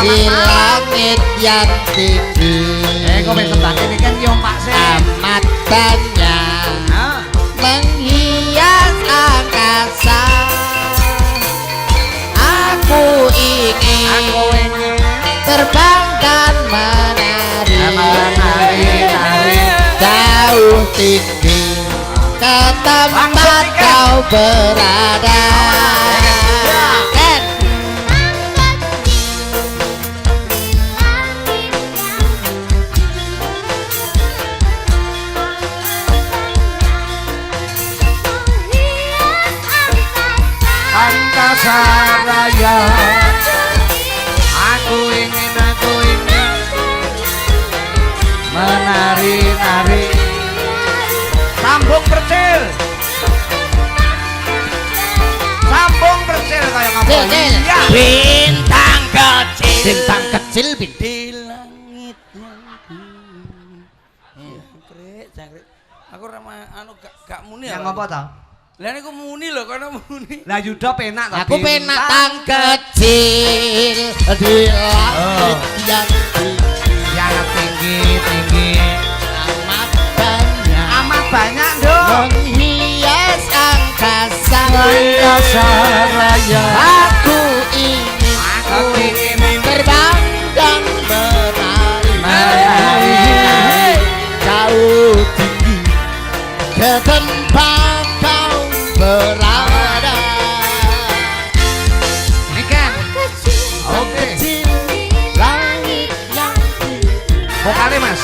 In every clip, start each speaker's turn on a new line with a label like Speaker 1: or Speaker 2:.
Speaker 1: di langit yang tinggi.
Speaker 2: Kok besok ini kan yo Pak Se.
Speaker 1: Amat banyak menghias angkasa. Aku ingin terbang dan menari jauh tinggi ke tempat kau berada.
Speaker 2: Angkasa raya, aku ingin menari-nari. Sambung percil kayak ngomong. Ya.
Speaker 1: Bintang kecil
Speaker 3: di langit yang jangkrik. Aku ramah anu gak muni ya.
Speaker 2: Yang apa tau?
Speaker 3: Lah niku muni lho, kono muni.
Speaker 2: Lah Yuda penak tapi.
Speaker 1: Aku penak tang kecil di langit yang tinggi. Amat banyak dong menghias angkasa raya. Aku ingin terbang dan menari jauh tinggi ke tempat kau berada.
Speaker 2: Ini kan. Oke.
Speaker 1: Langit yang
Speaker 2: Vokalnya Mas.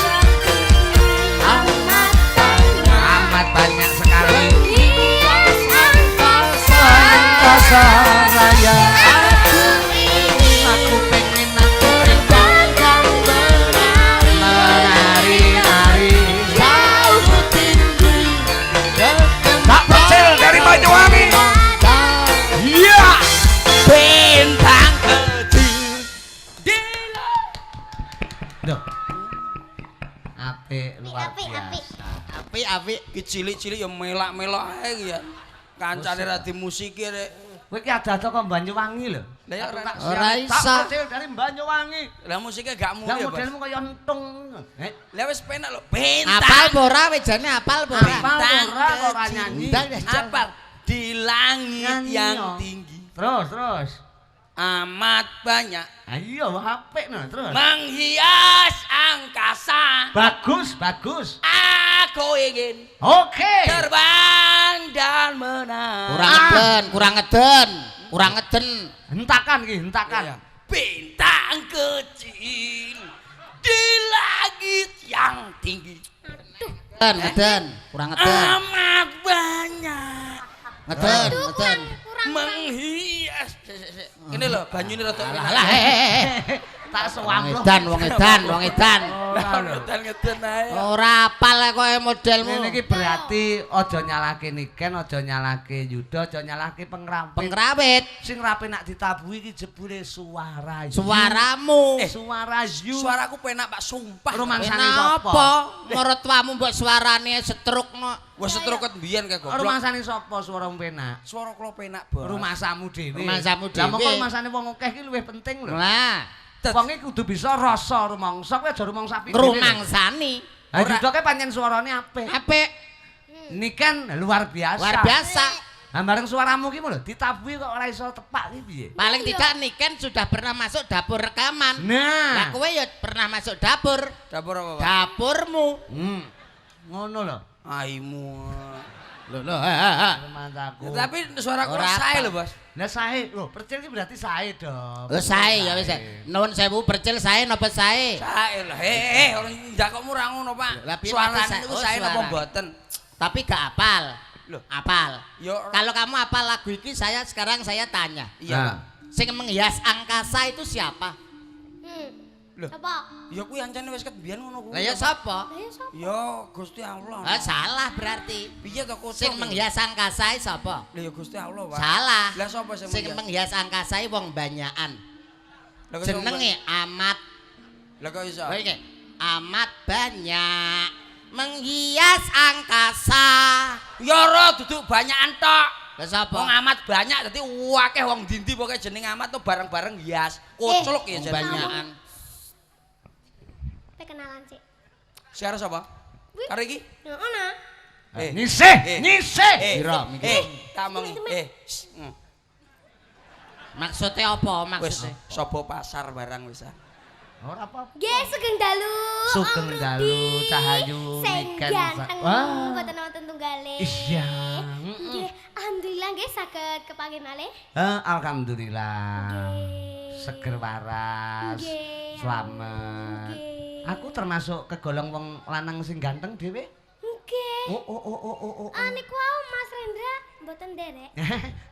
Speaker 2: Amat banyak sekali. Angkasa raya. Aku pengen menari
Speaker 1: jauh tinggi
Speaker 2: Pak Percil dari Banyuwangi.
Speaker 1: Iya. Bintang kecil.
Speaker 2: Duh. Apik luar biasa.
Speaker 1: Apik.
Speaker 3: Ki cilik-cilik ya melak-melak ae ki ya. Kancane ra di musik rek.
Speaker 2: Kowe ki ada kok Banyuwangi lho.
Speaker 3: Lah ya
Speaker 1: Ora
Speaker 2: Pak
Speaker 1: iso.
Speaker 2: Percil dari Banyuwangi.
Speaker 3: lah musiknya gak muni
Speaker 2: Lah
Speaker 3: ya, Bos.
Speaker 2: modelmu kaya entung.
Speaker 3: Lah wis penak lho. Bintang.
Speaker 1: Apal ora wejane apal ora?
Speaker 2: Apal ora kok ora nyanyi.
Speaker 3: Apal di langit
Speaker 2: Nyanyi
Speaker 3: yang
Speaker 2: yo.
Speaker 3: tinggi.
Speaker 2: Terus.
Speaker 3: Amat banyak
Speaker 2: Ayo apik no terus.
Speaker 3: menghias angkasa.
Speaker 2: Bagus.
Speaker 3: Aku ingin
Speaker 2: Oke.
Speaker 3: terbang dan menari.
Speaker 1: Kurang ngeden.
Speaker 2: Hentakan.
Speaker 3: Iya. Bintang kecil di langit yang tinggi.
Speaker 1: Kurang ngeden.
Speaker 3: Amat banyak
Speaker 1: Ngeden.
Speaker 3: menghias. Ini loh banyu ini rada
Speaker 1: Lah
Speaker 2: Tak sewang loh.
Speaker 1: wong edan.
Speaker 3: ngeden ae.
Speaker 1: Ora apal kowe modelmu.
Speaker 2: Ini ki berarti ojo nyalake Niken, ojo nyalake Yuda, ojo nyalake pengrapit.
Speaker 1: Pengrawit
Speaker 2: Sing rapi nak ditabuhi ki jebule suara.
Speaker 1: suaramu.
Speaker 2: Suara you.
Speaker 3: Suaraku penak Pak, sumpah.
Speaker 2: Rumangsane
Speaker 1: Kenapa?
Speaker 2: sapa?
Speaker 1: Mertuamu mbok suarane setrukno.
Speaker 3: Wes setroket biyen kae goblok.
Speaker 2: Rumangsane sapa suaramu penak?
Speaker 3: Suara kula penak, Bos.
Speaker 2: Rumasamu dhewe.
Speaker 1: Rumasamu
Speaker 2: Lah mongko
Speaker 1: dhewe.
Speaker 2: rumasane wong akeh ki luwih penting lho.
Speaker 1: Lah,
Speaker 2: Wong iki kudu bisa rasa rumangsa, kowe aja rumangsa piye.
Speaker 1: ngrumangsani.
Speaker 2: Ha Yuda ki pancen suarane apik.
Speaker 1: Apik,
Speaker 2: Niken luar biasa.
Speaker 1: luar biasa.
Speaker 2: Lah bareng suaramu ki lho ditabuhi kok ora iso tepak ki piye?
Speaker 1: Paling tidak Niken sudah pernah masuk dapur rekaman. Lah
Speaker 2: Nah.
Speaker 1: kowe ya pernah masuk dapur.
Speaker 3: Dapur apa, Pak?
Speaker 1: Dapurmu.
Speaker 2: Ngono lho.
Speaker 3: Aimu.
Speaker 1: Loh,
Speaker 2: Mantaku.
Speaker 3: Tapi suara kula
Speaker 1: Ora
Speaker 3: sae
Speaker 1: apa.
Speaker 3: lho, Bos.
Speaker 2: Lah sae lho, percil ki berarti sae dong.
Speaker 1: sae ya wis. Nuwun sewu percil sae napa sae?
Speaker 3: Sae lho. Orang jakokmu ra ngono, Pak.
Speaker 1: Lah, piye
Speaker 3: Suarane
Speaker 1: maksud
Speaker 3: niku
Speaker 1: sae?
Speaker 3: sae
Speaker 1: Oh,
Speaker 3: napa
Speaker 1: suara.
Speaker 3: mboten?
Speaker 1: Tapi gak apal.
Speaker 3: Loh.
Speaker 1: Apal.
Speaker 3: Yo
Speaker 1: Kalau kamu apal lagu ini sekarang saya tanya.
Speaker 3: iya, Pak.
Speaker 1: Sing menghias angkasa itu siapa?
Speaker 3: Loh.
Speaker 4: Apa?
Speaker 3: Ya kuwi ancane wis ketbiyen ngono kuwi.
Speaker 1: Lah ya sapa?
Speaker 4: Ayo sapa?
Speaker 3: Ya Gusti Allah.
Speaker 1: Ah, salah berarti.
Speaker 3: Piye to kok?
Speaker 1: Sing menghias angkasa iki sapa?
Speaker 3: Lah ya Gusti Allah, Pak.
Speaker 1: Salah.
Speaker 3: Lah sapa
Speaker 1: Sing menghias angkasa iki wong banyakan.
Speaker 3: Lah kok sing
Speaker 1: Jenenge amat.
Speaker 3: Lah kok iso?
Speaker 1: Kowe iki amat banyak menghias angkasa.
Speaker 3: Ya ora duduk banyakan tok.
Speaker 1: Lah sapa?
Speaker 3: Wong amat banyak dadi akeh wong ndi-ndi pokoke jeneng amat tuh bareng-bareng hias. Kocluk ya jeneng.
Speaker 1: Banyakan.
Speaker 4: Kenalan sih.
Speaker 3: Siar sapa? Karo iki?
Speaker 4: Ngono.
Speaker 2: Nyisih.
Speaker 1: Pira mikir?
Speaker 3: Kamongi.
Speaker 1: Maksudnya apa
Speaker 3: Wis
Speaker 1: maksudnya?
Speaker 3: sobo pasar barang wis.
Speaker 2: Ora apa-apa.
Speaker 4: Nggih, sugeng dalu.
Speaker 2: Sugeng
Speaker 4: Om
Speaker 2: dalu,
Speaker 4: Rudi.
Speaker 2: Cahayu,
Speaker 4: Sing
Speaker 2: Niken.
Speaker 4: ganteng.
Speaker 2: Wah.
Speaker 4: Mboten wonten tunggale.
Speaker 2: Iya.
Speaker 4: Nggih, alhamdulillah nggih saged kepanggih malih.
Speaker 2: Alhamdulillah.
Speaker 4: Nggih.
Speaker 2: Seger waras.
Speaker 4: Nggih.
Speaker 2: Slamet.
Speaker 4: Nggih.
Speaker 2: Aku termasuk kegolong wong lanang sing ganteng dhewe.
Speaker 4: Nggih.
Speaker 2: Oh.
Speaker 4: Niku wau Mas Rendra mboten derek.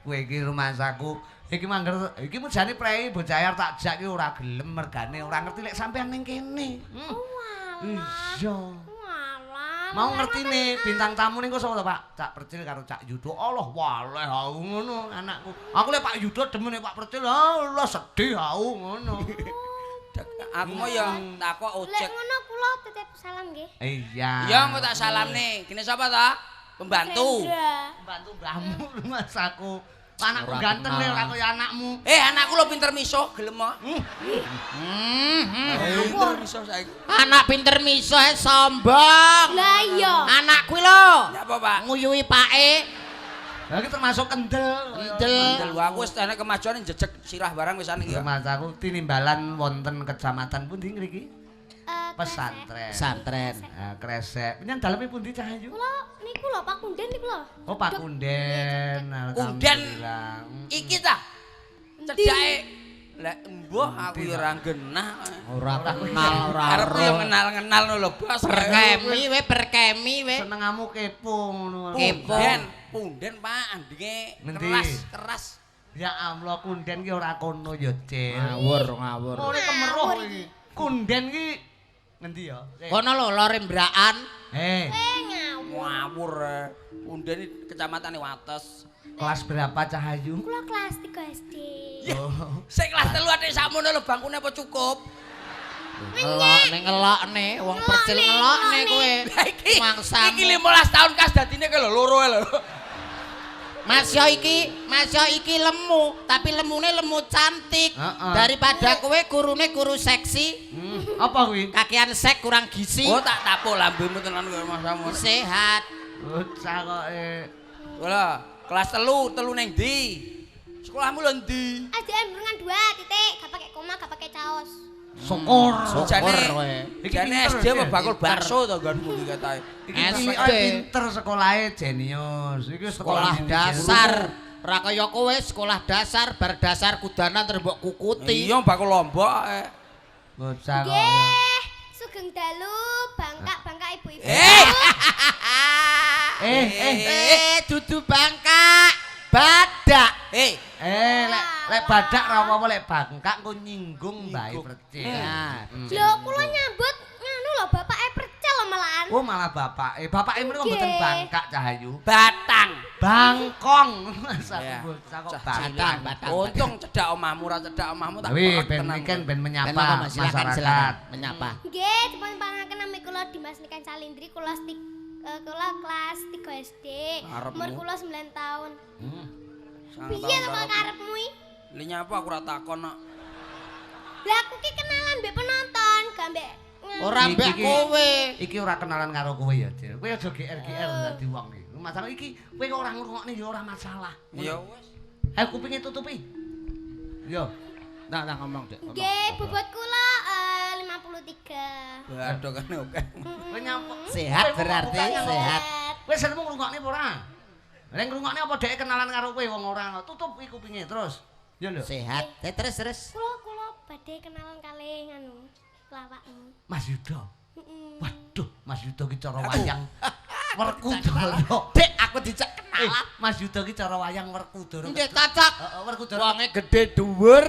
Speaker 2: Kowe iki rumah saku. Iki mangger iki mujane prei bocah arep tak jak iki ora gelem mergane ora ngerti lek sampean ning kene.
Speaker 4: Walah.
Speaker 2: Iya.
Speaker 4: Walah.
Speaker 2: Mau ngerti nih bintang tamu ning kok sapa to, Pak? Cak Percil karo Cak Yudo. Allah waleh aku ngono anakku. Aku lek Pak Yudo demen Pak Percil. Allah sedih aku ngono.
Speaker 3: Aku mau ya takok
Speaker 4: Lek
Speaker 3: ojek.
Speaker 4: ngono kula titip salam nggih.
Speaker 2: Iya.
Speaker 3: Ya engko tak salam nih. Kene sapa ta? Pembantu.
Speaker 4: Rendra.
Speaker 2: Pembantu mbahmu rumah saku. Anakku
Speaker 1: Ora
Speaker 2: ganteng
Speaker 1: kenal.
Speaker 2: nih ora kaya anakmu.
Speaker 3: Anakku lo pinter miso, gelem mo. Pinter miso saiki.
Speaker 1: Anak pinter miso sombong.
Speaker 4: Lah iya.
Speaker 1: Anak kuwi lho.
Speaker 3: Ya apa, Pak?
Speaker 1: Nguyuhi pake.
Speaker 2: Lah iki termasuk kendel.
Speaker 3: Kendel aku wis ana kemajuan jejeg sirah barang wis ana iki ya.
Speaker 2: Rumah saku tinimbalan wonten kecamatan pundi ngriki? Pesantren.
Speaker 1: Pesantren.
Speaker 2: Kresek. Penyang daleme pundi Cahayu?
Speaker 4: Kula niku lho Pak Kunden niku lho.
Speaker 2: Oh Pak Kunden. Alhamdulillah.
Speaker 3: Iki ta. Cedake. Lek mbuh aku ya ora genah.
Speaker 1: Ora kenal ora.
Speaker 3: Arep yo kenal-kenal lho, Bos.
Speaker 1: Perkemi we.
Speaker 2: Senengamu kepo ngono.
Speaker 1: Kepo.
Speaker 3: Punden Pak, andinge
Speaker 2: Ngendi?
Speaker 3: keras.
Speaker 2: Ya Allah Kunden ki ora kono ya, Cil.
Speaker 1: Ngawur.
Speaker 2: Oh, ini kemeruh iki. Kunden ki ngendi ya?
Speaker 1: Kono lho Lembraan.
Speaker 3: Ngawur. Punden iki kecamatan Wates.
Speaker 2: Kelas berapa Cahayu?
Speaker 4: Kula kelas 3 SD.
Speaker 2: Oh.
Speaker 3: Sing kelas 3 atik sakmono lho bangkune apa cukup?
Speaker 1: Ngelokne wong Percil ngelokne kowe.
Speaker 3: Iki
Speaker 1: Mangsamu.
Speaker 3: iki 15 tahun kas dadine ke lho loro lho.
Speaker 1: Mas yo iki lemu, tapi lemune lemu cantik. Daripada kowe gurune guru seksi,
Speaker 2: Apa kuwi?
Speaker 1: kakean sek kurang gizi.
Speaker 3: Oh tak tapuk lambemu tenan kowe Mas Samu.
Speaker 1: Sehat.
Speaker 2: Bocah koke.
Speaker 3: Wala, kelas 3 ning ndi? Sekolahmu lho ndi?
Speaker 4: SDN Brungan 2 titik, gak pakai koma, gak pakai caos.
Speaker 2: Syukur.
Speaker 1: Syukur kowe.
Speaker 3: Jane SD apa bakul bakso to nggonmu iki katae.
Speaker 2: Iki
Speaker 1: SD.
Speaker 2: pinter sekolahe jenius. Iki
Speaker 1: Sekolah dasar. Ora kaya kowe sekolah dasar bar dasar kudanan terus kukuti.
Speaker 3: Iya bakul lombok.
Speaker 2: Bocah koke.
Speaker 4: Nggih, sugeng dalu, bangkak ibu-ibu.
Speaker 1: Dudu bangkak. Badak.
Speaker 2: Lek badak ra apa-apa lek bangkak engko nyinggung Mbak Percil.
Speaker 4: Lho, kula nyambut nganu lho bapake Percil lho malahan.
Speaker 2: Oh malah bapake mriko mboten bangkak Cahayu.
Speaker 3: Batang.
Speaker 2: Bangkong.
Speaker 3: Iya.
Speaker 2: Satu bocah kok
Speaker 1: Batang.
Speaker 2: bangkang.
Speaker 3: Untung cedak omahmu ra cedak omahmu tak
Speaker 2: Wih,
Speaker 3: perek
Speaker 2: ben
Speaker 3: tenan.
Speaker 2: weekend ben menyapa
Speaker 1: Kenapa, Mas? Silakan,
Speaker 2: masyarakat.
Speaker 1: menyapa.
Speaker 4: Nggih, dipun pangaken nami kula Dimas Niken Salindri kula kelas 3 SD.
Speaker 3: Arepmu.
Speaker 4: Umur kula 9 tahun.
Speaker 3: Sangat
Speaker 4: Piye to
Speaker 3: tahun
Speaker 4: kok
Speaker 3: karo-
Speaker 4: karepmu iki?
Speaker 3: Li nyapa aku ora takon kok.
Speaker 4: Lah aku ki kenalan mbek penonton, gak mbek
Speaker 1: Ora mbek
Speaker 2: Iki-
Speaker 1: kowe.
Speaker 2: Iki ora kenalan karo kowe ya, Cil. Kowe aja GR-GR dadi wong iki. Masalah iki kowe kok ora ngrungokne ya ora masalah.
Speaker 3: Ya wis.
Speaker 2: Ayo kupinge tutupi. Yo.
Speaker 1: Nah, ngomong, Dek.
Speaker 4: Nggih, bobot kula 53.
Speaker 3: Waduh kan oke.
Speaker 2: Kowe nyapa?
Speaker 1: Sehat berarti, sehat.
Speaker 2: Kowe seneng ngrungokne apa ora? Lah ngrungokne apa dhek kenalan karo kowe wong ora tutup iki kupinge terus. Ya lho.
Speaker 1: Sehat. Terus.
Speaker 4: Kula badhe kenalan kalih nganu lawakmu.
Speaker 2: Mas Yudo.
Speaker 4: Heeh.
Speaker 2: Waduh, Mas Yudo ki cara wayang Werkudara.
Speaker 1: Dek, aku dicek kenalan.
Speaker 2: Mas Yudo ki cara wayang Werkudara.
Speaker 1: Nggih cocok.
Speaker 2: Heeh, Werkudara.
Speaker 1: Wonge gede dhuwur.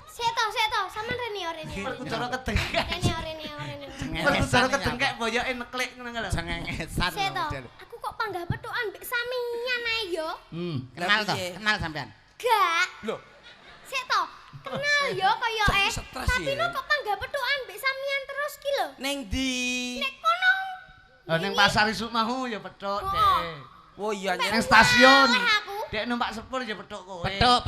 Speaker 4: Sik to, sampean rene rene.
Speaker 2: Werkudara kedengkek.
Speaker 4: Rene.
Speaker 2: Werkudara kedengkek boyoke neklik ngono lho.
Speaker 1: Cengengesan.
Speaker 4: Sik to, aku kok panggah petukan mbek sampeyan ae yo.
Speaker 1: Kenal to,
Speaker 3: Piye?
Speaker 1: kenal sampean.
Speaker 4: Gak.
Speaker 3: Loh,
Speaker 4: Sik to. Kenal yo kaya
Speaker 3: Stres
Speaker 4: Tapi
Speaker 3: ya.
Speaker 4: no kok panggah petukan mbek sampeyan terus ki lho.
Speaker 3: ning ndi?
Speaker 4: Nek kono
Speaker 2: Lah ning pasar isuk mau ya petuk, Dek.
Speaker 3: Oh iya
Speaker 2: Ning
Speaker 3: nyereng.
Speaker 2: stasiun.
Speaker 4: oleh aku.
Speaker 2: Dek numpak sepur ya petuk kowe.
Speaker 1: Petuk.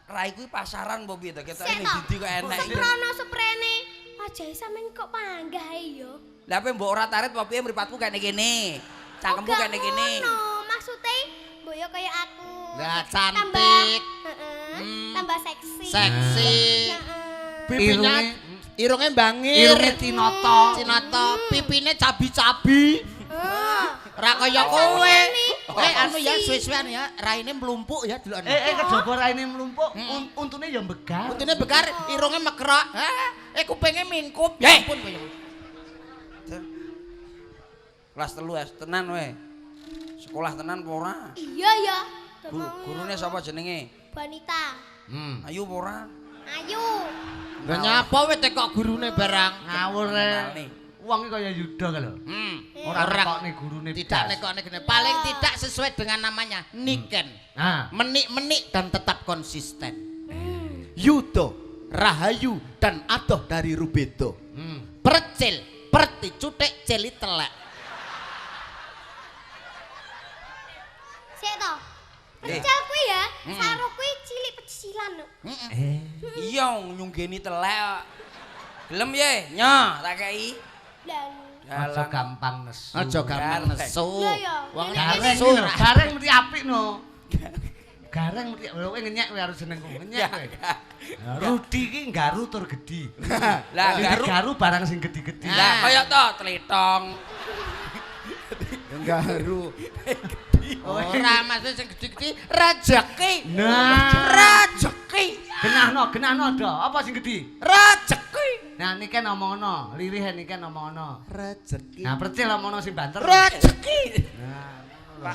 Speaker 3: Rai kuwi pasaran apa piye to? Ketoke
Speaker 4: Sik
Speaker 3: ning
Speaker 4: to.
Speaker 3: dindi kok enek.
Speaker 4: Semprono sprene. Wajahe sampean kok panggah ae yo.
Speaker 3: Lah apa mbok ora tarit apa piye mripatku kene kene. Cangkemmu kene kene.
Speaker 4: Ngono, maksude boyo kaya aku.
Speaker 1: Lah
Speaker 4: Tambah,
Speaker 1: cantik.
Speaker 4: heeh, tambah seksi.
Speaker 1: Seksi.
Speaker 4: Heeh.
Speaker 1: Pipinya irunge bangir.
Speaker 2: Irunge Cinata.
Speaker 1: Pipine cabi-cabi. Ra kaya kowe. Anu ya suwe-suwean ya, raine mlumpuk ya delokne.
Speaker 2: Kejaba raine mlumpuk, untune ya mbegar.
Speaker 1: Untune bekar, irunge mekrok. Kupinge mingkup.
Speaker 3: Ya
Speaker 1: ampun kowe.
Speaker 3: Kelas 3 tenan we. Sekolah tenan apa ora?
Speaker 4: Iya ya.
Speaker 3: Gurune sapa jenenge?
Speaker 4: Wanita.
Speaker 3: Ayu apa ora?
Speaker 4: Ayu.
Speaker 1: Lah nyapa we tekok gurune barang.
Speaker 2: Ngawur
Speaker 3: Kenalne.
Speaker 2: wong iki kaya Yuda ka lho. Ora
Speaker 1: Ora
Speaker 2: nekokne gurune.
Speaker 1: tidak nekokne gene. Paling tidak sesuai dengan namanya, niken.
Speaker 2: Nah,
Speaker 1: Menik-menik dan tetap konsisten. Yudo, Rahayu dan Adoh dari Rubedo. Percil, perti cutek celi telek.
Speaker 4: Sik to. Percel kuwi ya, saruh kuwi cilik pecicilan lho.
Speaker 3: Iya nyunggeni telek. Gelem ye? Nyo, tak kei.
Speaker 2: aja gampang nesu.
Speaker 1: Aja gampang nesu.
Speaker 4: Lah ya.
Speaker 1: Wong
Speaker 2: Gareng
Speaker 1: nesu
Speaker 2: iki lho, gareng mesti apik no. Gareng mesti kowe ngenyek kowe harus seneng kowe ngenyek kowe. Rudi iki nggaru tur gedhi.
Speaker 3: Lah
Speaker 2: garu barang sing gedhi-gedhi.
Speaker 3: Lah kaya to tletong.
Speaker 1: Nggaru. Ora maksud sing gedhi-gedhi rejeki.
Speaker 2: Nah,
Speaker 1: Rejeki.
Speaker 2: genahno do. Apa sing gedhi?
Speaker 1: Rejeki.
Speaker 2: Nah niki omongno, lirih niki omongno.
Speaker 1: Rejeki.
Speaker 2: Nah, percil omongno sing banter.
Speaker 1: Rejeki.
Speaker 2: Nah,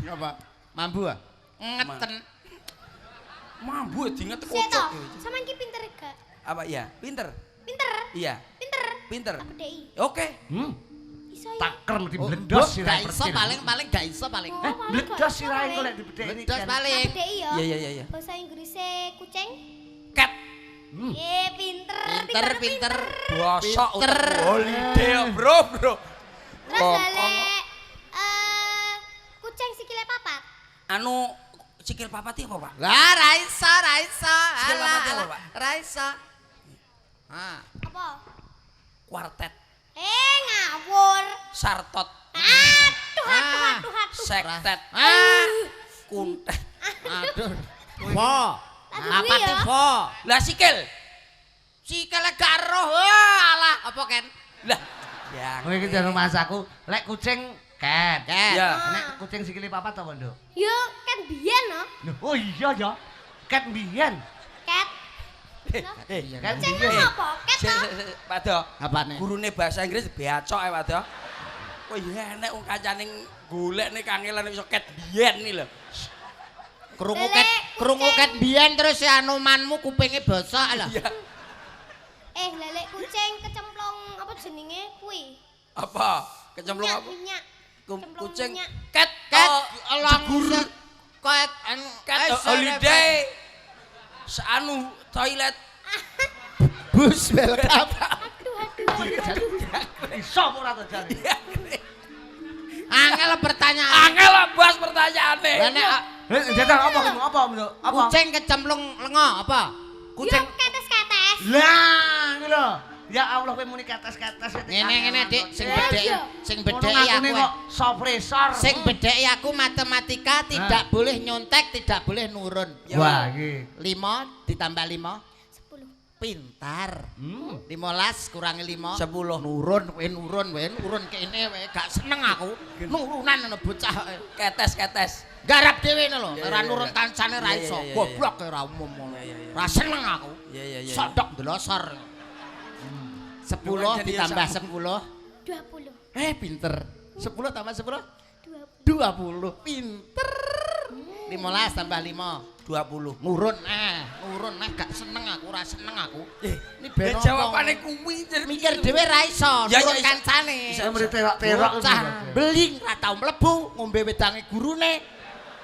Speaker 1: Apa? Mambu ah? Ngeten.
Speaker 3: Mambu dinget
Speaker 4: Sik to.
Speaker 3: kocok.
Speaker 4: Sampeyan ki pinter gak?
Speaker 3: Apa iya? Pinter.
Speaker 4: Pinter.
Speaker 3: Iya,
Speaker 4: Pinter.
Speaker 3: pinter.
Speaker 4: Tak bedheki.
Speaker 3: Oke.
Speaker 4: Iso ya.
Speaker 2: taker mesti
Speaker 1: Oh,
Speaker 2: blendos
Speaker 1: gak
Speaker 2: sirahe
Speaker 1: iso
Speaker 2: percil.
Speaker 1: paling gak iso paling.
Speaker 2: Blendos sirahe kok lek dibedheki.
Speaker 1: Blendos paling.
Speaker 4: Tak bedheki ya.
Speaker 3: Iya.
Speaker 4: Bahasa Inggrisnya kucing.
Speaker 3: Cat.
Speaker 4: Pinter.
Speaker 1: Pinter.
Speaker 3: Bosok
Speaker 1: Pinter.
Speaker 3: holiday bro.
Speaker 4: Terus
Speaker 3: Kok-
Speaker 4: lek kucing sikile papat.
Speaker 3: Anu sikil papat iki apa, Pak?
Speaker 1: Lah ra iso.
Speaker 3: Sikil
Speaker 1: Alah,
Speaker 3: papat apa,
Speaker 1: alah.
Speaker 3: Pak?
Speaker 1: Ra iso. Ah,
Speaker 4: Apa?
Speaker 3: Kuartet,
Speaker 4: Ngawur.
Speaker 3: sartot,
Speaker 4: Aduh.
Speaker 3: sektet, kuntet.
Speaker 1: aduh. Fo. Apa
Speaker 4: Lagu ya?
Speaker 1: ti fo?
Speaker 3: Lah sikil.
Speaker 1: Sikile gak roh. Alah, apa Ken?
Speaker 3: Lah, yang.
Speaker 2: Kowe iki jare masaku, lek kucing cat.
Speaker 1: Ken.
Speaker 3: Ya.
Speaker 2: Nek kucing sikile papat apa, Nduk?
Speaker 4: Yo kan biyen no.
Speaker 2: Oh iya ya. Cat mbiyen.
Speaker 4: Cat.
Speaker 2: Cat
Speaker 4: Kucing
Speaker 2: mbiyen.
Speaker 4: apa? Cat to.
Speaker 3: Pak Do.
Speaker 1: Apane?
Speaker 3: Gurune bahasa Inggris beacok ya, Pak Do. Kok ya enek wong kancane golek nek kangelan iso ket biyen iki lho.
Speaker 1: Krungu ket biyen terus si anumanmu kupinge bosok lho.
Speaker 3: Iya.
Speaker 4: Lelek kucing kecemplung apa jenenge kuwi?
Speaker 3: Apa? Kecemplung apa?
Speaker 4: Minyak. Cemplung
Speaker 3: Kucing
Speaker 4: minyak.
Speaker 3: ket
Speaker 1: Ket
Speaker 3: oh,
Speaker 1: langsung ket
Speaker 3: ket holiday. Seanu toilet.
Speaker 1: bus welcome.
Speaker 4: Aduh.
Speaker 2: Iso apa ora to jare?
Speaker 1: Angel pertanyaan.
Speaker 3: Angel lah bahas pertanyaane.
Speaker 1: Lah nek
Speaker 2: Jajal apa Nduk? Apa?
Speaker 1: kucing kecemplung lengo apa?
Speaker 4: Kucing ketes-ketes.
Speaker 2: Lah, ngono lho. Ya Allah kowe muni kates-kates.
Speaker 1: Ngene Dik, sing
Speaker 4: Lah,
Speaker 1: bedheki
Speaker 4: iya.
Speaker 1: sing
Speaker 2: Ngono
Speaker 1: bedheki
Speaker 2: ngakune
Speaker 1: aku.
Speaker 2: kok sopresor.
Speaker 1: Sing bedheki aku matematika tidak boleh nyontek, tidak boleh nurun.
Speaker 2: Wah, iki.
Speaker 1: 5 ditambah 5
Speaker 4: 10.
Speaker 1: pintar. 15 kurangi 5
Speaker 3: 10.
Speaker 1: nurun kene wae gak seneng aku. Nurunan ngono bocah.
Speaker 3: Ketes.
Speaker 1: Garap dhewe ngono lho,
Speaker 3: Iya,
Speaker 1: ora
Speaker 3: iya,
Speaker 1: nurun
Speaker 3: iya.
Speaker 1: kancane ra
Speaker 3: Iya,
Speaker 1: iso.
Speaker 3: iya, iya,
Speaker 1: Goblok ora umum ngono.
Speaker 3: Iya, iya, iya.
Speaker 1: Ra seneng aku.
Speaker 3: Iya.
Speaker 1: Sodok ndelosor. 10 ditambah 10.
Speaker 4: 20.
Speaker 1: Pinter. 10 tambah 10
Speaker 4: 20.
Speaker 1: 20. Pinter. 15 tambah 5
Speaker 3: 20.
Speaker 1: nurun gak seneng aku, ora seneng aku. Ini
Speaker 3: Ya
Speaker 1: ben
Speaker 3: jawabane kuwi
Speaker 1: mikir dhewe ra iso,
Speaker 3: Ya,
Speaker 1: nurun
Speaker 3: ya, iso.
Speaker 1: kancane.
Speaker 2: Saya mrene terok-terok
Speaker 1: Bocah beling ra tau mlebu ngombe wedange gurune.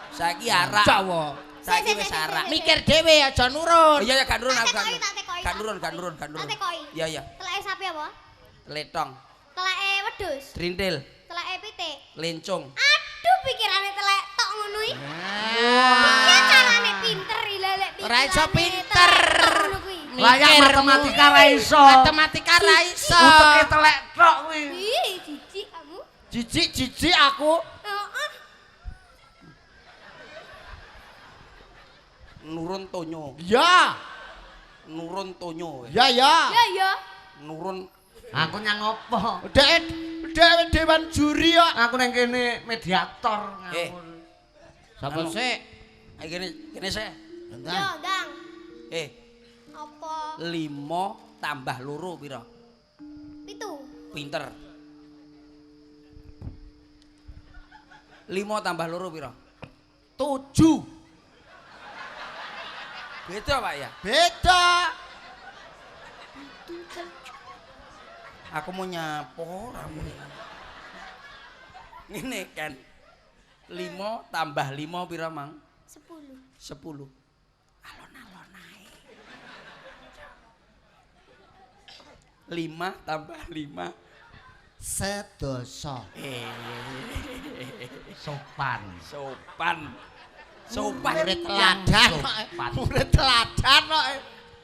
Speaker 3: Saiki arak.
Speaker 1: Jawa.
Speaker 3: Saiki wis arak.
Speaker 1: Mikir dhewe aja nurun.
Speaker 3: Iya gak nurun aku
Speaker 4: Tak
Speaker 3: gak.
Speaker 4: tekoki.
Speaker 3: Gak nurun.
Speaker 4: Tak tekoki.
Speaker 3: Iya.
Speaker 4: Teleke sapi apa?
Speaker 3: Letong,
Speaker 4: Teleke wedhus.
Speaker 3: trintil,
Speaker 4: Teleke pitik.
Speaker 3: lencung.
Speaker 4: Aduh pikirane telek tok ngono kuwi. Iya carane pinter lek pinter.
Speaker 1: Ora iso pinter.
Speaker 4: Ngono kuwi.
Speaker 2: Layak matematika ra iso.
Speaker 1: Matematika ra iso.
Speaker 2: Uteke telek tok kuwi.
Speaker 4: Ih, jijik kamu.
Speaker 1: Jijik aku.
Speaker 4: Heeh.
Speaker 3: Nurun tonyo.
Speaker 1: Ya.
Speaker 3: Nurun tonyo.
Speaker 1: Ya.
Speaker 4: Ya ya.
Speaker 3: Nurun
Speaker 2: Aku nyang opo?
Speaker 1: Dek dewan juri kok.
Speaker 2: Aku nang kene mediator
Speaker 3: Eh.
Speaker 2: ngawur.
Speaker 1: Sapa
Speaker 3: Anu.
Speaker 1: sih?
Speaker 3: Ayo kene sih.
Speaker 4: Yo, Dang.
Speaker 3: Eh,
Speaker 4: Apa?
Speaker 3: 5 tambah loro pira?
Speaker 4: 7.
Speaker 3: Pinter. 5 tambah loro pira?
Speaker 1: 7.
Speaker 3: Beda Pak ya?
Speaker 1: Beda.
Speaker 3: Aku mau nyapo ramu. Ngene kan. 5 tambah 5 pira, Mang?
Speaker 4: 10.
Speaker 3: 10. Alon-alon ae. 5 tambah 5.
Speaker 1: Sedoso.
Speaker 2: Sopan.
Speaker 3: Sopan. Sopan.
Speaker 1: Murid teladan.
Speaker 2: Sopan.
Speaker 1: Murid teladan kok.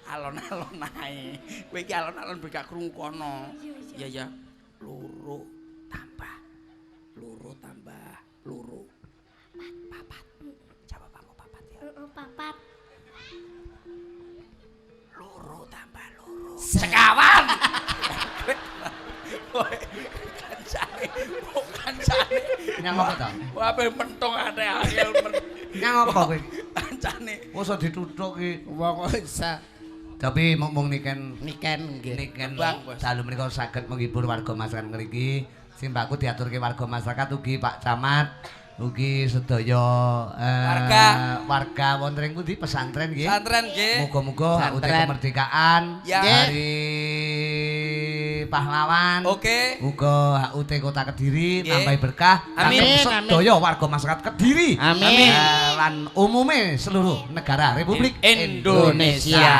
Speaker 3: Alon-alon ae. Kowe iki alon-alon bekak krungu kono. Iya ya. Loro tambah loro. Papat. Jawab aku papat ya.
Speaker 4: Heeh, papat.
Speaker 3: Loro tambah loro. Sekawan. Kowe kancane.
Speaker 2: Nyang apa to?
Speaker 3: Wah, ape mentung ate angel men.
Speaker 2: Nyang apa kowe?
Speaker 3: Kancane.
Speaker 2: Wis dituthuk iki.
Speaker 1: Wong isa
Speaker 2: Tapi mung niken
Speaker 1: niken nggih.
Speaker 2: niken
Speaker 3: Bang, Bos.
Speaker 2: dalu menika saged menghibur warga masyarakat mriki. Simbahku diaturke warga masyarakat ugi Pak Camat, ugi sedaya warga wonten ing pundi pesantren nggih.
Speaker 3: Pesantren nggih.
Speaker 2: Muga-muga HUT
Speaker 1: Pesantren.
Speaker 2: kemerdekaan
Speaker 3: Ya.
Speaker 2: dari pahlawan.
Speaker 3: Oke.
Speaker 2: Muga HUT Kota Kediri
Speaker 3: Nggih.
Speaker 2: nambahi berkah
Speaker 3: Amin.
Speaker 2: kagem sedaya warga masyarakat Kediri.
Speaker 1: Amin.
Speaker 2: Lan umume seluruh negara Republik
Speaker 3: Indonesia.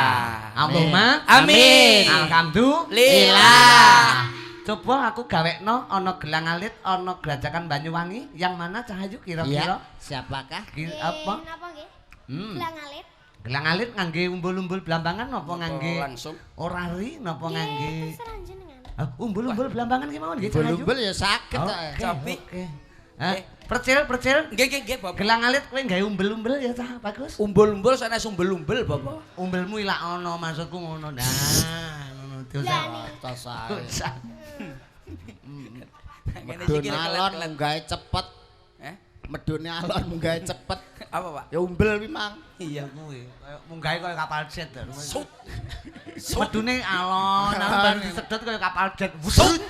Speaker 2: Allahumma
Speaker 3: Amin.
Speaker 2: Alhamdulillah. Coba aku gawekno ana gelang alit, ana gerajakan Banyuwangi, yang mana Cahayu kira-kira?
Speaker 1: Iya. Siapakah?
Speaker 2: Apa?
Speaker 4: Napa nggih?
Speaker 2: Hmm.
Speaker 4: Gelang alit.
Speaker 2: Gelang alit ngangge umbul-umbul Blambangan napa ngangge
Speaker 3: langsung?
Speaker 2: orari napa ngangge
Speaker 4: Terserah jenengan.
Speaker 2: umbul-umbul Blambangan ki mawon nggih Cahayu?
Speaker 1: Bulumbul ya saged kok.
Speaker 2: Oke,
Speaker 3: Capi.
Speaker 2: oke. Percil.
Speaker 3: Nggih, Bapak.
Speaker 2: Gelang alit kowe gawe umbul-umbul ya ta, bagus.
Speaker 3: Umbul-umbul sanes umbul-umbul, Bapak.
Speaker 2: Umbulmu ilak ono maksudku ngono. Nah, ngono
Speaker 4: Lah,
Speaker 1: Tos ae.
Speaker 2: dosa.
Speaker 3: Ngene
Speaker 1: Medun
Speaker 3: iki
Speaker 1: alon
Speaker 3: kelet-kelet.
Speaker 1: munggahe cepet.
Speaker 3: Eh?
Speaker 1: Medune alon munggahe cepet.
Speaker 3: Apa, Pak?
Speaker 1: Ya umbel wi Mang.
Speaker 3: Iya.
Speaker 2: Kuwi kaya munggahe kaya kapal jet.
Speaker 3: Sut.
Speaker 2: Medune alon, bareng disedot kaya kapal jet. Wusut.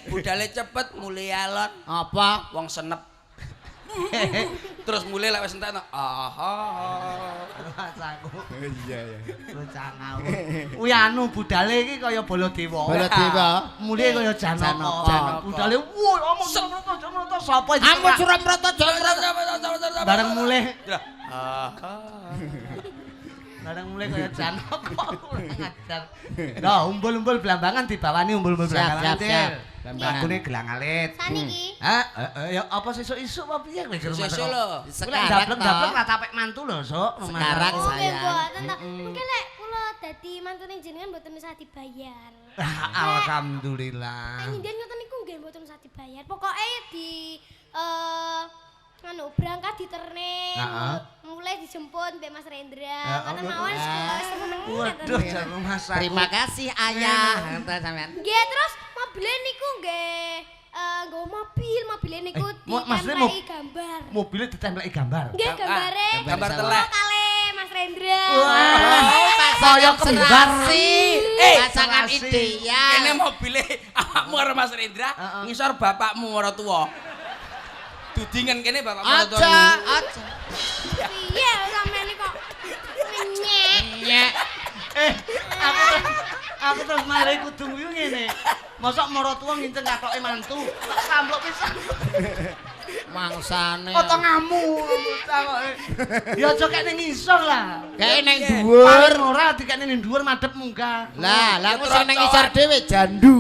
Speaker 3: Budale cepet mulai alon.
Speaker 1: Apa?
Speaker 3: Wong senep. Terus mulai lek wis entek aha.
Speaker 2: Masaku.
Speaker 1: Iya ya.
Speaker 2: Bocah ngawur. Kuwi anu budale iki kaya Baladewa.
Speaker 1: Baladewa.
Speaker 2: Mulih kaya Janaka.
Speaker 1: Janaka.
Speaker 2: Budale wuh omong Janaka sapa iki?
Speaker 1: Ampun Suramrata Janaka.
Speaker 2: Bareng mulih.
Speaker 3: Aha.
Speaker 2: Bareng mulai kaya Janaka ngajar. Nah, umbul-umbul Blambangan dibawani umbul-umbul Blambangan.
Speaker 1: siap.
Speaker 2: Lakune gelang alit.
Speaker 4: Saniki.
Speaker 2: Ya apa sesuk-isuk apa piye kowe ke rumah
Speaker 3: Sesuk
Speaker 2: teko?
Speaker 3: lho.
Speaker 2: Sekarang dablek-dablek ra tapek mantu lho, Sok.
Speaker 1: Sekarang
Speaker 4: Oh, nggih,
Speaker 1: sayang.
Speaker 4: mboten ta. Mungkin lek kula dadi mantune jenengan mboten usah dibayar.
Speaker 2: Alhamdulillah.
Speaker 4: Nyen ngoten niku nggih mboten usah dibayar. Pokoke di anu berangkat diterne.
Speaker 2: Heeh.
Speaker 4: Mulai dijemput Mbak Mas Rendra.
Speaker 2: Heeh,
Speaker 4: Ngoten
Speaker 2: betul.
Speaker 4: mawon seneng.
Speaker 2: Waduh, jar rumah sakit.
Speaker 1: Terima kasih Ayah. Ngeten sampean.
Speaker 4: Nggih, terus mobilnya niku nggih nggawa mobilnya niku
Speaker 2: maksudnya
Speaker 4: ditempeli gambar.
Speaker 2: Mobilnya ditempelki gambar.
Speaker 4: Nggih, gambare.
Speaker 3: Gambar
Speaker 1: Kula
Speaker 3: telek.
Speaker 4: Kale Mas Rendra.
Speaker 2: Kaya kembar.
Speaker 1: Pasangan
Speaker 2: serasi.
Speaker 1: ideal.
Speaker 3: Kene mobile awakmu karo Mas Rendra, ngisor bapakmu ora tuwa. Dudingan kene bapakmu ora tuwa.
Speaker 1: Aja.
Speaker 4: Piye sampeyan iki kok nyek.
Speaker 1: Nyek.
Speaker 2: Aku terus mari kudu nguyu ngene. Mosok maratuwa nginceng katoke mantu. Tak samplok pisan.
Speaker 1: Mangsane.
Speaker 2: Potongamu takoke. Ya aja kek ning ngisor lah.
Speaker 1: Kayak neng
Speaker 2: Paling
Speaker 1: dhuwur.
Speaker 2: ora dikek ning dhuwur madhep munggah.
Speaker 1: Lah, lah aku sing nang ngisor dhewe jandu.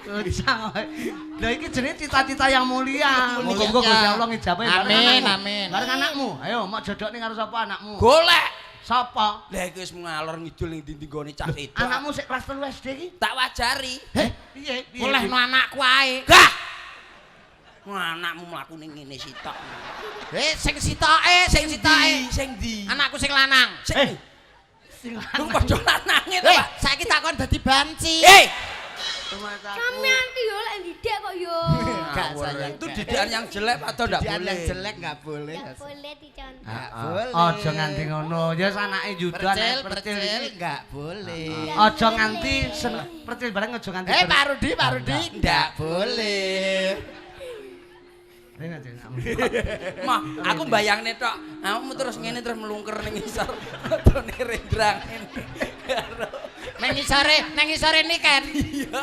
Speaker 2: Usang. Lah iki jenenge cita-cita yang mulia. Muga-muga Gusti Allah ngijabahi bareng
Speaker 1: Amin,
Speaker 2: anakmu.
Speaker 1: amin.
Speaker 2: Bareng anakmu. Ayo mau jodhokne karo sapa anakmu?
Speaker 3: Golek.
Speaker 2: Sapa?
Speaker 3: Lah iki wis ngalor ngidul ning ndi nggone cah itu.
Speaker 2: Anakmu sik kelas 3 SD iki?
Speaker 3: Tak wajari.
Speaker 2: Piye?
Speaker 1: Olehno anakku ae.
Speaker 3: Gah. Anakmu mlaku ning ngene sitok.
Speaker 1: Sing sitoke, sing sitoke.
Speaker 3: Sing ndi?
Speaker 1: Anakku sing lanang.
Speaker 3: Sing Lu padha lanange to, Pak.
Speaker 1: Saiki takon dadi banci.
Speaker 4: Sampeyan ki yo lek didik kok yo.
Speaker 1: Gak sayang.
Speaker 3: Itu didikan yang jelek atau ndak
Speaker 1: Didikan
Speaker 3: boleh?
Speaker 1: yang jelek nggak boleh.
Speaker 4: Enggak boleh dicontoh.
Speaker 1: Nggak boleh.
Speaker 2: Aja nganti ngono. Ya anake judan
Speaker 1: Percil,
Speaker 2: percil
Speaker 1: percil
Speaker 2: iki.
Speaker 1: nggak boleh.
Speaker 2: Aja nganti percil bareng aja nganti.
Speaker 1: Pak Rudi, Pak Rudi, nggak boleh.
Speaker 2: Rene aja.
Speaker 3: Mah, aku mbayangne tok. Kamu terus ngene terus melungker ning isor. Rotone rendrang.
Speaker 1: Neng isore ini kan.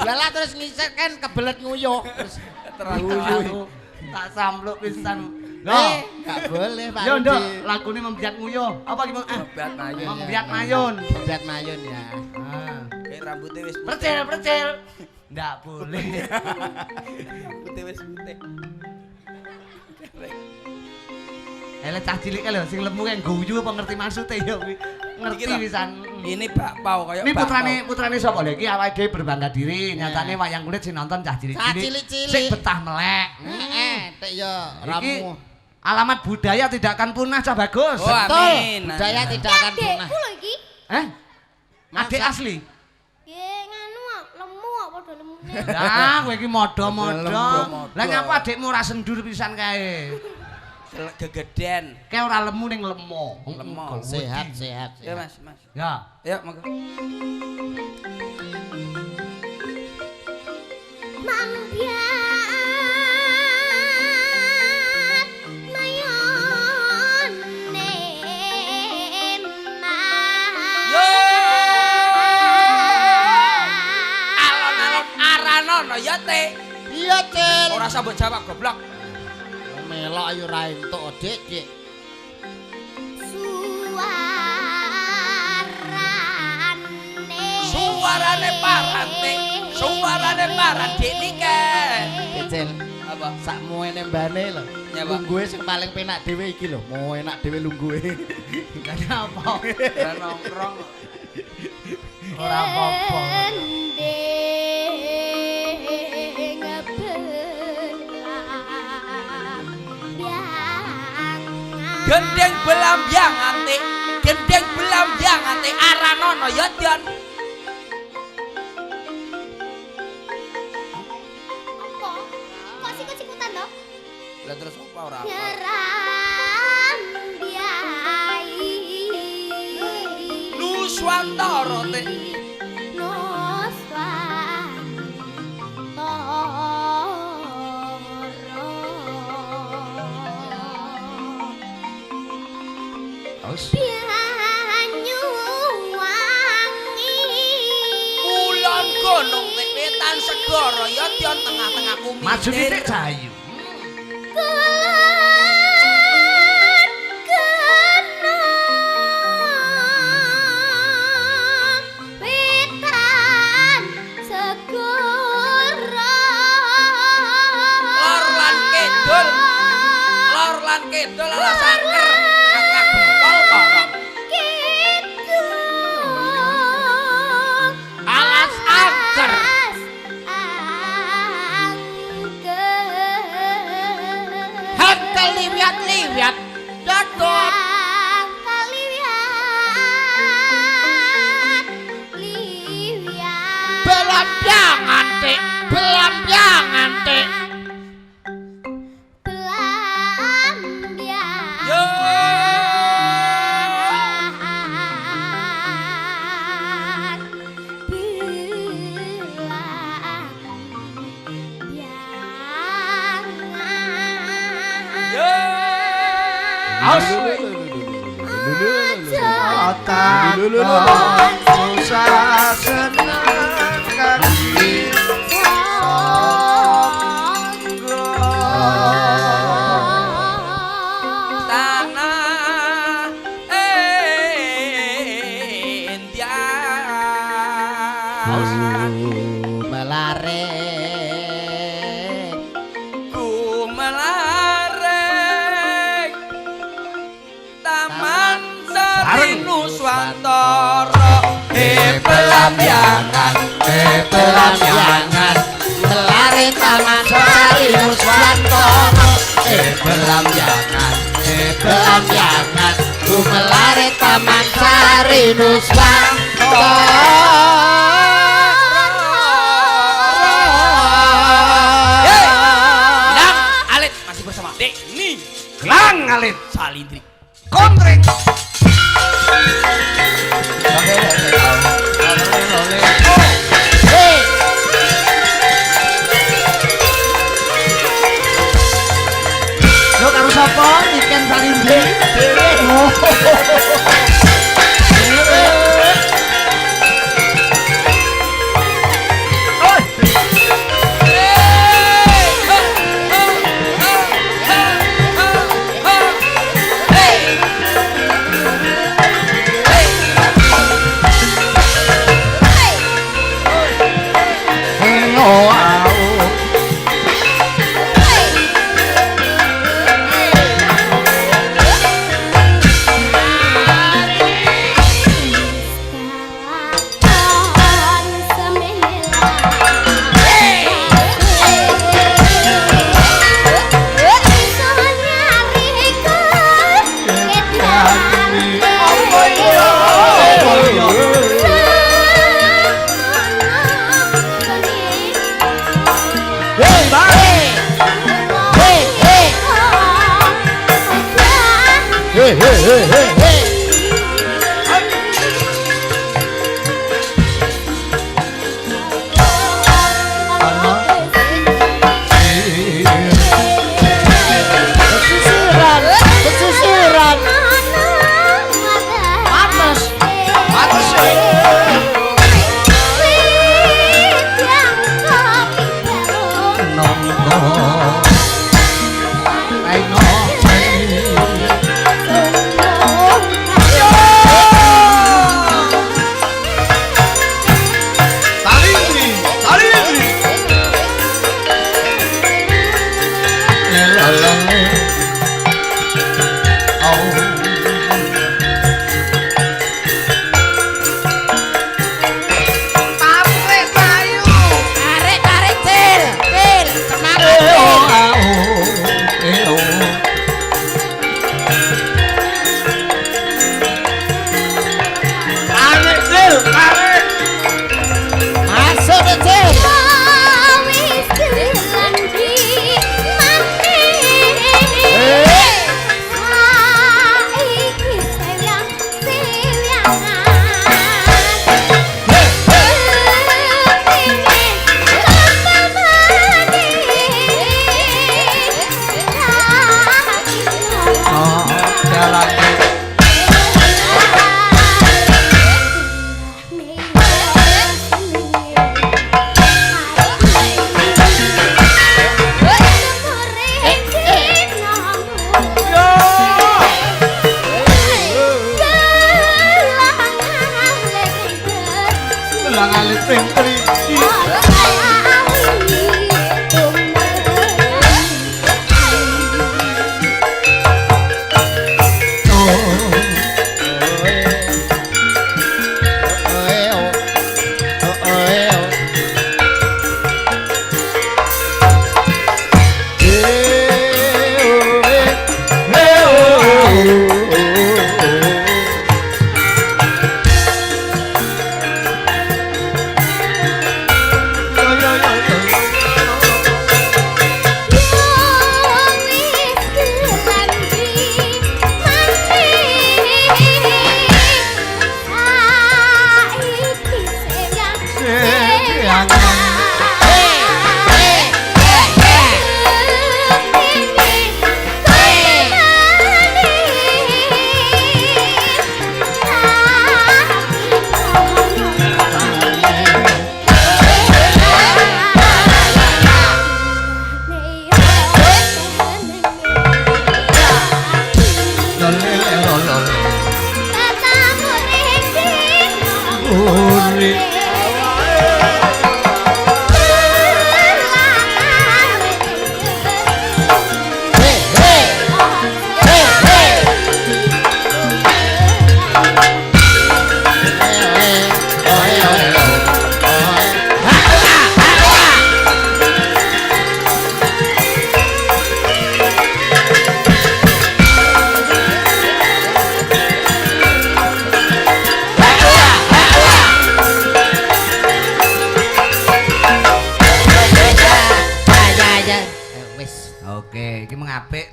Speaker 1: Yalah terus ngisor kan kebelet nguyuh. Terus
Speaker 2: Terus tak sampluk pisan.
Speaker 1: nggak boleh Pak
Speaker 2: Yo, Nduk,
Speaker 1: Rudi.
Speaker 2: lagune membiak nguyuh. Apa gimana?
Speaker 3: Beat mayun.
Speaker 2: Membiak mayun.
Speaker 1: Biat mayun ya.
Speaker 2: Ah.
Speaker 3: Kayak rambutnya wis
Speaker 2: Percil. Ndak boleh.
Speaker 3: putih wis putih.
Speaker 2: Ele cah cilik lho sing lemu kan guyu apa ngerti maksude ya kuwi. Ngerti
Speaker 3: Iki lho.
Speaker 2: pisan.
Speaker 3: Ini bakpao kaya
Speaker 2: Ini
Speaker 3: bakpao.
Speaker 2: putrane sapa lho iki awake dhewe berbangga diri. Nyatane wayang kulit sing nonton cah cilik-cilik.
Speaker 1: Cah cilik-cilik.
Speaker 2: Sing betah melek.
Speaker 1: Tek yo
Speaker 2: Iki
Speaker 1: ramu.
Speaker 2: alamat budaya tidak akan punah cah bagus.
Speaker 3: Oh,
Speaker 1: Betul.
Speaker 3: amin.
Speaker 1: Budaya tidak akan punah.
Speaker 4: Adekku lho iki.
Speaker 2: Adik
Speaker 1: Masa-
Speaker 2: asli.
Speaker 4: Nggih nganu lemu kok padha lemune.
Speaker 2: Lah kowe iki modho-modho.
Speaker 3: Modho-modho.
Speaker 2: Lah ngapa adikmu ora sendur pisan kae?
Speaker 3: Gegeden.
Speaker 2: Kayak ora lemu ning lemo.
Speaker 3: Lemo.
Speaker 1: Sehat, sehat.
Speaker 3: Ya, Mas, Mas.
Speaker 2: Ya.
Speaker 3: Ayo, monggo.
Speaker 4: Mambiat mayone
Speaker 3: Yo! Alon-alon aranono ya, Te.
Speaker 1: Iya, Cil.
Speaker 3: Ora usah mbok jawab goblok.
Speaker 1: Melok ayo ra entuk, Dik, Dik.
Speaker 3: Suarane paran, Te. Suarane paran dik nike.
Speaker 1: Cil.
Speaker 3: Apa?
Speaker 1: Sak muene mbane lho.
Speaker 3: Ya, Pak.
Speaker 1: Lungguhe sing paling penak dhewe iki lho. Mau enak dhewe lungguhe.
Speaker 2: Gak ada apa.
Speaker 3: Ora nongkrong.
Speaker 2: Ora apa-apa.
Speaker 3: Gendeng belambyang ante. Gendeng belambyang ante aranono ya, Dian.
Speaker 4: Kok sikut-sikutan toh?
Speaker 3: Lah terus apa ora apa?
Speaker 4: Nyerambiai
Speaker 3: Nuswantara, Te.
Speaker 2: Terus
Speaker 3: Ulon gunung Te wetan segara ya, Dian tengah-tengah kumitir.
Speaker 2: maju titik jayu.
Speaker 3: Lor lan kidul. Lor lan kidul ala sangker. Tengah gempol korong. Alas angker. Hantel liwat-liwat. Dodot. Belambyang ante. Belambyang ante. Yo. Yo.
Speaker 2: Aus. Otak susah senang kaki
Speaker 3: Tanah India.
Speaker 1: Melare
Speaker 3: bareng Nuswantara pelamyangan
Speaker 1: melare taman sari Nuswantara pelamyangan ku melare taman sari Nuswantara.
Speaker 3: Lang Alit masih bersama Denny
Speaker 2: Gelang alit
Speaker 3: Salindri
Speaker 2: kontreng. Lo karo sapa? Iken Salindri.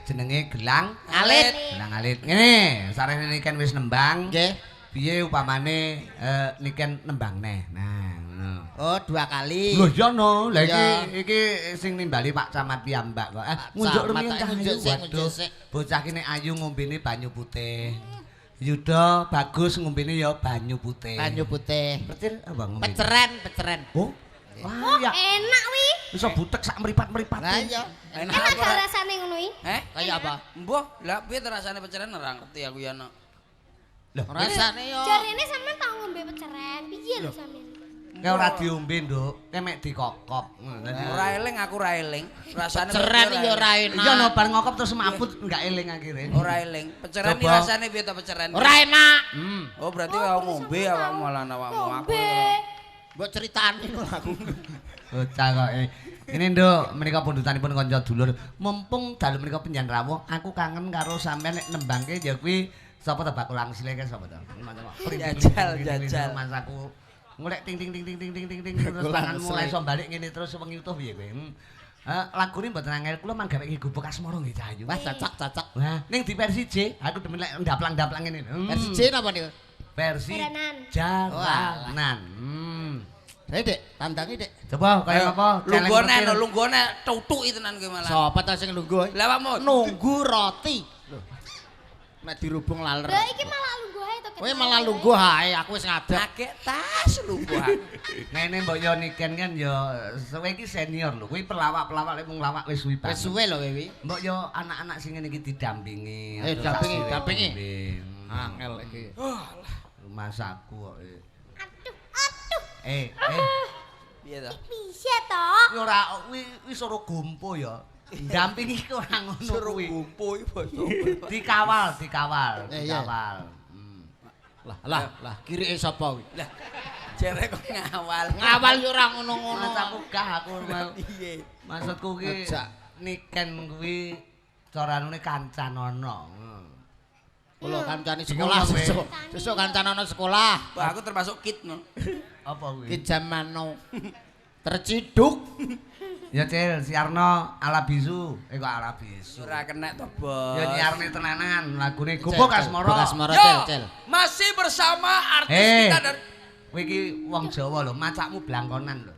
Speaker 2: jenenge Gelang
Speaker 1: Alit.
Speaker 2: Gelang Alit. Ngene, sarene niken wis nembang.
Speaker 1: Nggih.
Speaker 2: Piye upamane niken nembang neh. Nah, ngono.
Speaker 1: Oh, 2 kali.
Speaker 2: Lho iya no, lha
Speaker 1: Iya.
Speaker 2: iki sing nimbali Pak Camat piyambak kok. Ngunjuk
Speaker 1: Camat,
Speaker 2: rumiyin cah
Speaker 1: ngunjuk
Speaker 2: ayu.
Speaker 1: sik,
Speaker 2: Waduh,
Speaker 1: ngunjuk sik.
Speaker 2: bocah kene ayu ngombene banyu putih. Yuda bagus ngombene ya banyu putih.
Speaker 1: Banyu putih.
Speaker 2: Percil apa ngombene?
Speaker 1: Peceren.
Speaker 2: Oh.
Speaker 4: Oh,
Speaker 2: Wah, ya.
Speaker 4: enak wi.
Speaker 2: Iso butek sak mripat-mripat.
Speaker 1: Lah iya.
Speaker 3: Enak
Speaker 4: Enak
Speaker 3: apa?
Speaker 4: gak rasane ngono wi?
Speaker 1: Kayak apa?
Speaker 3: Mbah, lah piye ta rasane peceren ora ngerti aku ya no.
Speaker 2: Loh,
Speaker 1: Rasane yo.
Speaker 4: Jarene sampean tau ngombe peceren. Piye lho sampean?
Speaker 2: kayak ora diombe, Nduk. Kayak mek dikokop.
Speaker 3: Ora eling aku ora eling. Rasane
Speaker 1: Peceren yo ora enak.
Speaker 2: Iya no bar ngokop terus mabut enggak eling akhirnya.
Speaker 3: ora eling. Peceren iki
Speaker 2: Coba.
Speaker 3: rasane piye ta peceren?
Speaker 1: Ora enak.
Speaker 3: Oh, berarti awak ngombe awak malah awakmu aku.
Speaker 1: Mbok critani lho aku.
Speaker 2: Bocah kok. Ini Nduk, menika pundutanipun kanca dulur. Mumpung dalu menika penjan rawuh, aku kangen karo sampean nek nembangke ya kuwi sapa ta bakul angsile kan sapa ta?
Speaker 3: Jajal.
Speaker 2: Mas aku ngolek ting terus tangan mulai iso balik ngene terus wengi utuh piye kowe? Lagune mboten angel kula manggawe gubuk asmara nggih Cahayu.
Speaker 1: Wah, cocok.
Speaker 2: Nah, ning di versi J, aku demen lek ndaplang-ndaplang ngene.
Speaker 1: Versi J napa niku?
Speaker 2: Versi
Speaker 4: Jaranan.
Speaker 2: Jaranan.
Speaker 1: Ayo, Dik, tandangi, Dik.
Speaker 2: Coba kaya apa?
Speaker 3: Lunggone tutuk tenan kowe malah.
Speaker 1: Sapa ta sing lungguh?
Speaker 3: Lah awakmu
Speaker 1: Nunggu roti. Lho. Nek dirubung laler.
Speaker 4: Lah iki malah lungguh ae to.
Speaker 1: Kowe malah lungguh ae, aku wis ngadeg.
Speaker 3: Akeh tas lungguh aku.
Speaker 2: Ngene mbok yo niken kan yo kowe iki senior lho. Kuwi pelawak-pelawak lek mung lawak wis suwi banget.
Speaker 1: Wis suwe lho kowe.
Speaker 2: Mbok yo anak-anak sing ngene iki didampingi.
Speaker 1: Ayo,
Speaker 2: terus
Speaker 1: dampingi,
Speaker 2: kasih
Speaker 1: dampingi.
Speaker 2: bimbing.
Speaker 1: Angel iki.
Speaker 2: Masaku kok.
Speaker 4: Aduh.
Speaker 3: Piye ta?
Speaker 4: Bisa to?
Speaker 2: Yo ora kuwi suruh gompo ya. Dampingi ki ora ngono
Speaker 3: Suruh
Speaker 2: kuwi.
Speaker 3: gumpo iki basa.
Speaker 2: Dikawal.
Speaker 1: Iya. Lah, kirike sapa kuwi?
Speaker 3: Lah jere kok ngawal.
Speaker 1: Ngawal yo ora ngono-ngono.
Speaker 2: Masaku gah aku mau.
Speaker 3: Piye?
Speaker 2: Maksudku ki
Speaker 1: Ngejak.
Speaker 2: niken kuwi caranane kancanono.
Speaker 1: Kula kancane sekolah
Speaker 2: Bingung,
Speaker 1: sesuk. Sesuk kancane ana sekolah.
Speaker 3: Wah, aku termasuk kit no.
Speaker 2: Apa kuwi?
Speaker 1: Ki jamano terciduk.
Speaker 2: Ya Cil, siarno ala bisu. Kok ala bisu.
Speaker 3: Ora kena to, Bos.
Speaker 2: Ya nyiarne tenanan lagune Gubuk Asmara.
Speaker 1: Gubuk Asmara,
Speaker 3: Yo,
Speaker 1: Cil.
Speaker 3: masih bersama artis kita dan
Speaker 2: Kowe iki wong Jawa lho, macakmu blangkonan lho.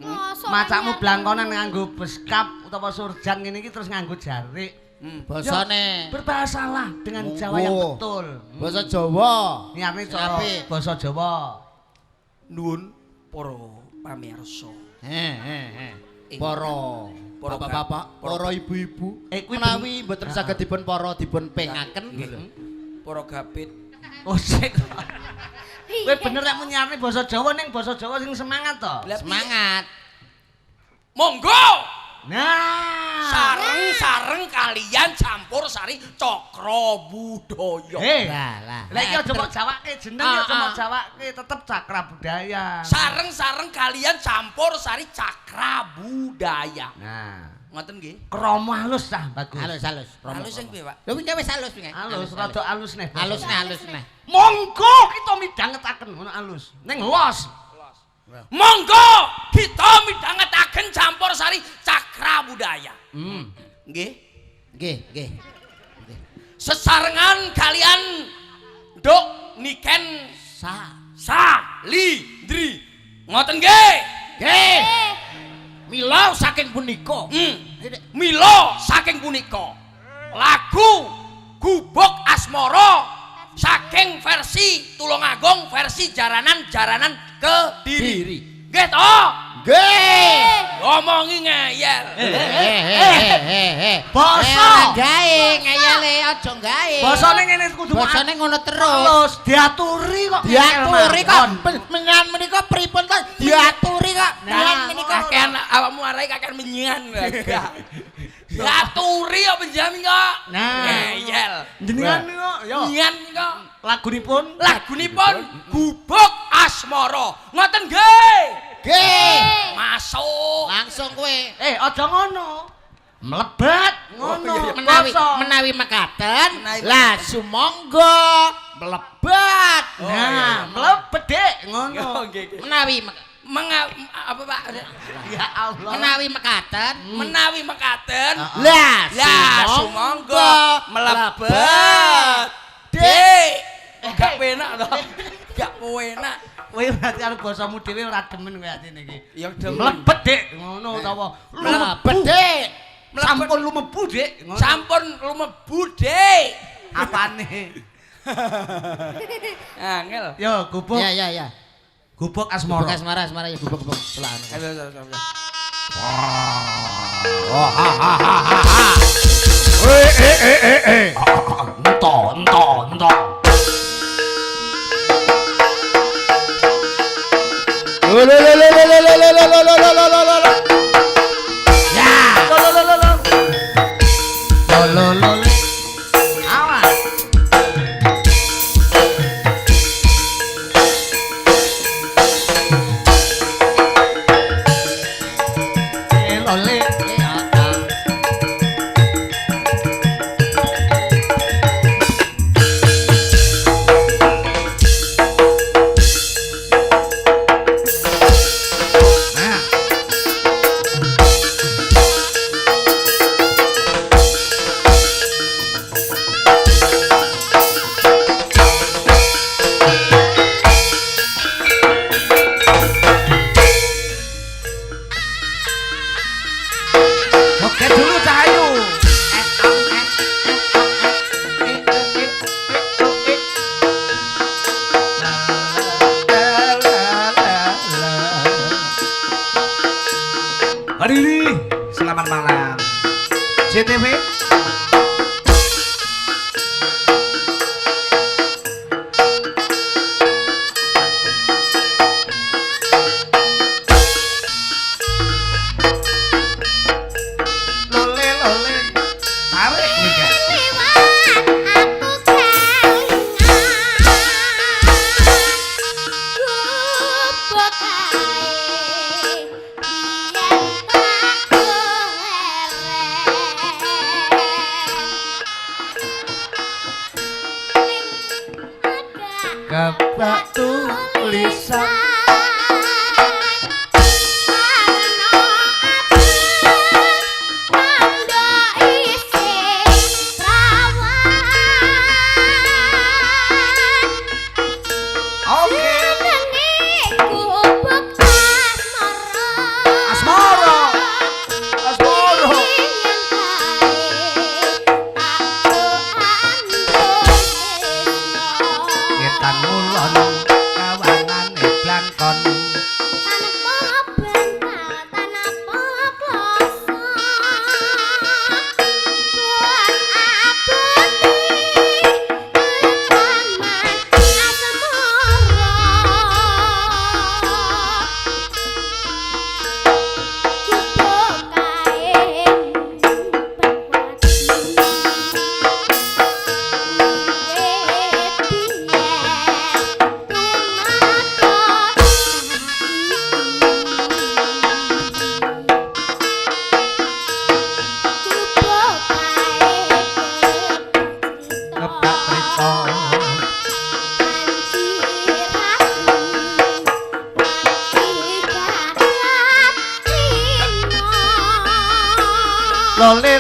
Speaker 4: Masa
Speaker 2: Macakmu blangkonan nganggo beskap utawa surjan ngene iki terus nganggo jarik.
Speaker 1: Basane
Speaker 2: Berbahasalah dengan Jawa yang
Speaker 1: Oh.
Speaker 2: betul.
Speaker 1: basa Jawa.
Speaker 2: Nyiarne cara
Speaker 1: Apik.
Speaker 2: basa Jawa.
Speaker 3: nuwun para pamirsa.
Speaker 1: Para
Speaker 3: Para
Speaker 1: bapak-bapak, para ibu-ibu,
Speaker 2: Kuwi
Speaker 1: menawi mboten saged dipun para dipun pengaken lho.
Speaker 3: Para gapit.
Speaker 2: Oh sik. Kowe bener nek nyiarne basa Jawa ning basa Jawa sing semangat to.
Speaker 3: Lah,
Speaker 1: Semangat.
Speaker 3: Monggo.
Speaker 2: Nah.
Speaker 3: Sareng kalian campur sari cakra budaya.
Speaker 1: Lah.
Speaker 2: Lah iki aja mbok jawake jeneng ya aja mbok jawake tetep cakra budaya.
Speaker 3: Sareng kalian campur sari cakra budaya.
Speaker 2: Nah,
Speaker 3: Ngoten nggih.
Speaker 2: kromo halus tah bagus.
Speaker 1: Halus.
Speaker 3: Halus sing piye, Pak?
Speaker 1: Lho wingi wis halus wingi.
Speaker 2: Halus rada halus neh.
Speaker 1: Halus neh.
Speaker 2: Monggo kita midhangetaken ngono halus. Ning los.
Speaker 3: Monggo kita midhangetaken campur sari cakra budaya. Nggih.
Speaker 1: Nggih.
Speaker 3: Sesarengan kalian Duk Niken Salindri. Ngoten nggih.
Speaker 1: Nggih. Mila saking punika.
Speaker 3: Mila saking punika lagu Gubuk Asmara saking versi Tulungagung versi Jaranan Kediri. Nggih to?
Speaker 1: Nggih.
Speaker 3: Ngomongi ngeyel.
Speaker 2: Basa.
Speaker 1: Gawe ngeyele aja gawe.
Speaker 2: Basane ngene kudu
Speaker 1: Basane ngono terus.
Speaker 2: halus, diaturi kok.
Speaker 1: Diaturi kok. Menyan menika pripun to? Diaturi kok. Menyan
Speaker 2: Nah,
Speaker 1: menika.
Speaker 3: Kakean awakmu arai kakean menyan. Diaturi kok penjami kok.
Speaker 2: Nah.
Speaker 3: Ngeyel.
Speaker 2: Jenengan kok yo.
Speaker 3: Nyan kok.
Speaker 2: Lagunipun
Speaker 3: Lagunipun Gubuk Asmara. Ngoten nggih.
Speaker 1: Nggih.
Speaker 3: Masuk.
Speaker 1: Langsung kowe.
Speaker 2: aja ngono. Mlebat ngono.
Speaker 1: Menawi mekaten, lah sumangga mlebat.
Speaker 2: Nah, mlebet Dik ngono.
Speaker 1: Menawi
Speaker 3: apa Pak?
Speaker 2: Ya Allah.
Speaker 1: Menawi mekaten.
Speaker 3: Menawi mekaten.
Speaker 1: Lah,
Speaker 3: sumangga mlebet. Dik. Gak penak to. Gak penak.
Speaker 2: Kowe berarti karo basamu dhewe ora demen kowe atine iki.
Speaker 3: Ya demen.
Speaker 2: Mlebet, Dik, ngono utawa
Speaker 1: Mlebet, Dik.
Speaker 2: Sampun lumebu, Dik. Ngono.
Speaker 3: Sampun lumebu, Dik.
Speaker 2: Apane?
Speaker 3: Angel.
Speaker 2: Yo, gubuk.
Speaker 1: Ya.
Speaker 2: Gubuk asmara.
Speaker 1: Gubuk asmara ya gubuk selaan.
Speaker 3: Ayo.
Speaker 2: Ento. Hadirin, selamat malam. JTV. Lole, tarik nih. Kebak tulisan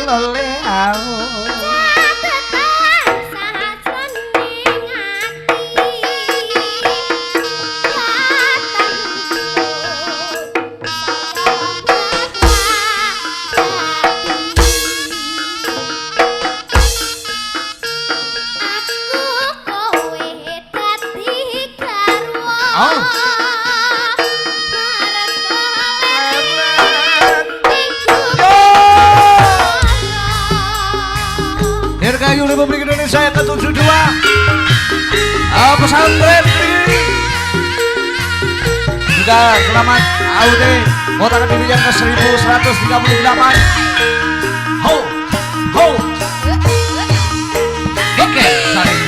Speaker 2: lole aku Dirgahayu Republik Indonesia yang ke-72 pesantren juga selamat Aude Kota Kediri yang ke-1138 ho Oke saling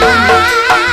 Speaker 4: Bye.